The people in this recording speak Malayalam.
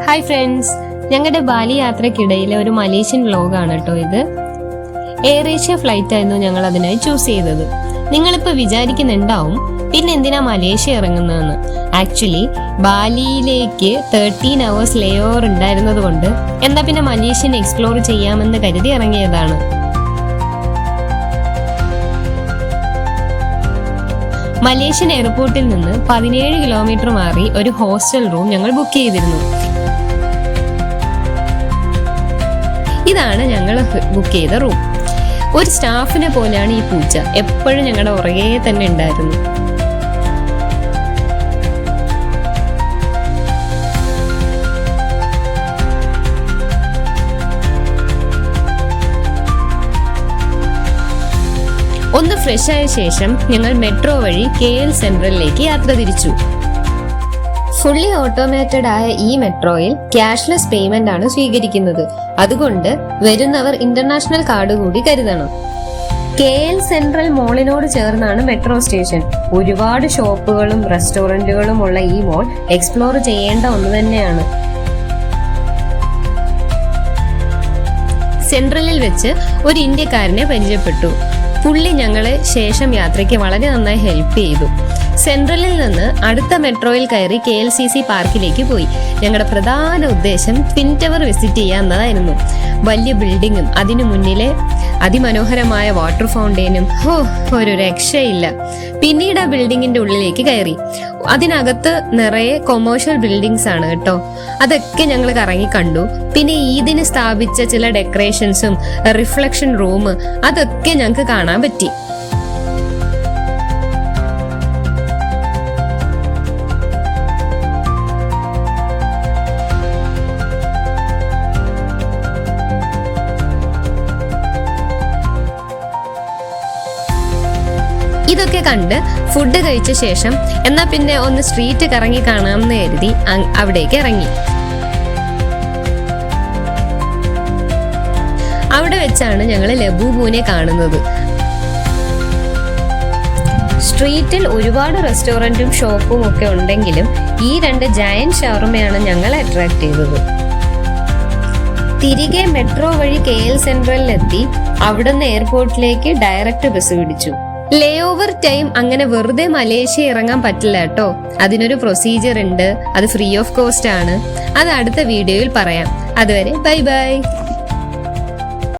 ഹായ് ഫ്രണ്ട്സ്, ഞങ്ങളുടെ ബാലി യാത്രക്കിടയിലെ ഒരു മലേഷ്യൻ വ്ലോഗാണ് കേട്ടോ ഇത്. എയർ ഏഷ്യ ഫ്ലൈറ്റ് ആയിരുന്നു ഞങ്ങൾ അതിനായി ചൂസ് ചെയ്തത്. നിങ്ങളിപ്പോൾ വിചാരിക്കുന്നുണ്ടാവും പിന്നെ എന്തിനാ മലേഷ്യ ഇറങ്ങുന്നതെന്ന്. ആക്ച്വലി ബാലിയിലേക്ക് 13 hours ലേ ഓവർ ഉണ്ടായിരുന്നത് കൊണ്ട് എന്താ പിന്നെ മലേഷ്യൻ എക്സ്പ്ലോർ ചെയ്യാമെന്ന് കരുതി ഇറങ്ങിയതാണ്. മലേഷ്യൻ എയർപോർട്ടിൽ നിന്ന് 17 കിലോമീറ്റർ മാറി ഒരു ഹോസ്റ്റൽ റൂം ഞങ്ങൾ ബുക്ക് ചെയ്തിരുന്നു. ഇതാണ് ഞങ്ങൾ ബുക്ക് ചെയ്ത റൂം. ഒരു സ്റ്റാഫിനെ പോലെയാണ് ഈ പൂച്ച, എപ്പോഴും ഞങ്ങളുടെ പുറകെ തന്നെ ഉണ്ടായിരുന്നു. ഒന്ന് ഫ്രഷ് ആയ ശേഷം ഞങ്ങൾ മെട്രോ വഴി KL സെൻട്രലിലേക്ക് യാത്ര തിരിച്ചു. ഫുള്ളി ഓട്ടോമേറ്റഡ് ആയ ഈ മെട്രോയിൽ ക്യാഷ്ലെസ് പേയ്മെന്റ് ആണ് സ്വീകരിക്കുന്നത്. അതുകൊണ്ട് വരുന്നവർ ഇന്റർനാഷണൽ കാർഡ് കൂടി കരുതണം. KL സെൻട്രൽ മോളിനോട് ചേർന്നാണ് മെട്രോ സ്റ്റേഷൻ. ഒരുപാട് ഷോപ്പുകളും റെസ്റ്റോറന്റുകളും ഉള്ള ഈ മോൾ എക്സ്പ്ലോർ ചെയ്യേണ്ട ഒന്ന് തന്നെയാണ്. സെൻട്രലിൽ വെച്ച് ഒരു ഇന്ത്യക്കാരനെ പരിചയപ്പെട്ടു. പുള്ളി ഞങ്ങളെ ശേഷം യാത്രയ്ക്ക് വളരെ നന്നായി ഹെൽപ്പ് ചെയ്തു. സെൻട്രലിൽ നിന്ന് അടുത്ത മെട്രോയിൽ കയറി KLCC പാർക്കിലേക്ക് പോയി. ഞങ്ങളുടെ പ്രധാന ഉദ്ദേശം ട്വിൻ ടവർ വിസിറ്റ് ചെയ്യാവുന്നതായിരുന്നു. വലിയ ബിൽഡിങ്ങും അതിനു മുന്നിലെ അതിമനോഹരമായ വാട്ടർ ഫൗണ്ടെയിനും ഒരു രക്ഷയില്ല. പിന്നീട് ആ ബിൽഡിങ്ങിന്റെ ഉള്ളിലേക്ക് കയറി. അതിനകത്ത് നിറയെ കൊമേഴ്ഷ്യൽ ബിൽഡിങ്സ് ആണ് കേട്ടോ. അതൊക്കെ ഞങ്ങൾ കറങ്ങി കണ്ടു. പിന്നെ ഈദിന് സ്ഥാപിച്ച ചില ഡെക്കറേഷൻസും റിഫ്ലക്ഷൻ റൂം അതൊക്കെ ഞങ്ങൾക്ക് കാണാൻ പറ്റി. ഇതൊക്കെ കണ്ട് ഫുഡ് കഴിച്ച ശേഷം എന്നാ പിന്നെ ഒന്ന് സ്ട്രീറ്റ് കറങ്ങി കാണാമെന്ന് കരുതി അവിടേക്ക് ഇറങ്ങി. അവിടെ വെച്ചാണ് ഞങ്ങൾ ലബൂബുവിനെ കാണുന്നത്. സ്ട്രീറ്റിൽ ഒരുപാട് റെസ്റ്റോറന്റും ഷോപ്പും ഒക്കെ ഉണ്ടെങ്കിലും ഈ 2 ജയന്റ് ഷവർമയാണ് ഞങ്ങളെ അട്രാക്ട് ചെയ്തത്. തിരികെ മെട്രോ വഴി KL സെൻട്രലിലെത്തി അവിടുന്ന് എയർപോർട്ടിലേക്ക് ഡയറക്റ്റ് ബസ് പിടിച്ചു. ലേ ഓവർ ടൈം അങ്ങനെ വെറുതെ മലേഷ്യ ഇറങ്ങാൻ പറ്റില്ല കേട്ടോ. അതിനൊരു പ്രൊസീജിയർ ഉണ്ട്. അത് ഫ്രീ ഓഫ് കോസ്റ്റ് ആണ്. അത് അടുത്ത വീഡിയോയിൽ പറയാം. അതുവരെ ബൈ ബൈ.